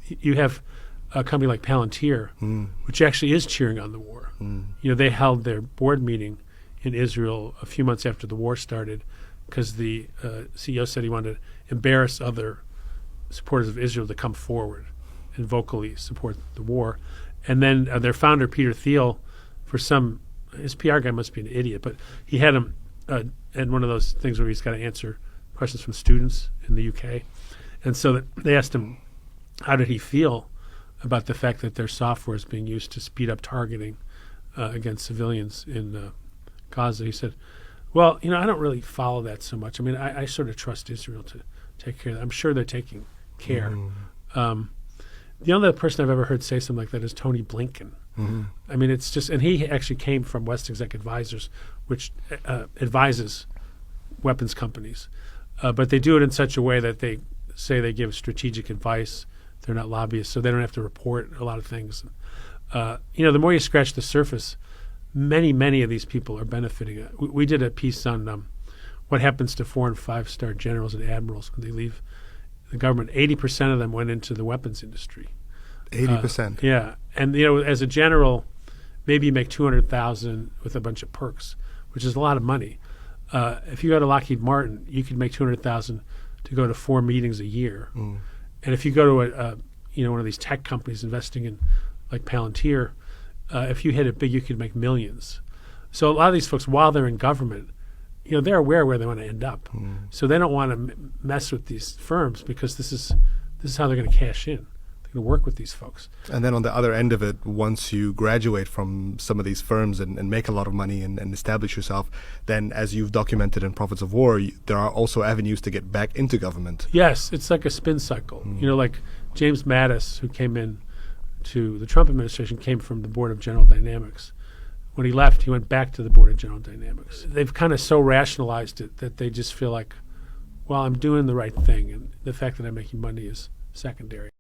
you have a company like Palantir, which actually is cheering on the war. They held their board meeting in Israel a few months after the war started because the CEO said he wanted to embarrass other supporters of Israel to come forward and vocally support the war. And then their founder, Peter Thiel, his PR guy must be an idiot, but he had him in one of those things where he's got to answer questions from students in the UK. And so they asked him, how did he feel about the fact that their software is being used to speed up targeting against civilians in Gaza? He said, well, I don't really follow that so much. I mean, I sort of trust Israel to take care of that. I'm sure they're taking care. The only other person I've ever heard say something like that is Tony Blinken. I mean, it's just, and he actually came from West Exec Advisors, which advises weapons companies. But they do it in such a way that they say they give strategic advice. They're not lobbyists, so they don't have to report a lot of things. The more you scratch the surface, many of these people are benefiting. We did a piece on what happens to 4- and 5-star generals and admirals when they leave the government. 80% of them went into the weapons industry. 80%? Yeah. And, as a general, maybe you make $200,000 with a bunch of perks, which is a lot of money. If you go to Lockheed Martin, you could make $200,000 to go to 4 meetings a year. And if you go to one of these tech companies investing in like Palantir, if you hit it big, you could make millions. So a lot of these folks, while they're in government, they're aware where they want to end up. So they don't want to mess with these firms because this is how they're going to cash in. They're going to work with these folks. And then on the other end of it, once you graduate from some of these firms and make a lot of money and establish yourself, then as you've documented in Prophets of War, there are also avenues to get back into government. Yes, it's like a spin cycle. Like James Mattis, who came in to the Trump administration, came from the board of General Dynamics. When he left, he went back to the board of General Dynamics. They've kind of so rationalized it that they just feel like, well, I'm doing the right thing, and the fact that I'm making money is secondary.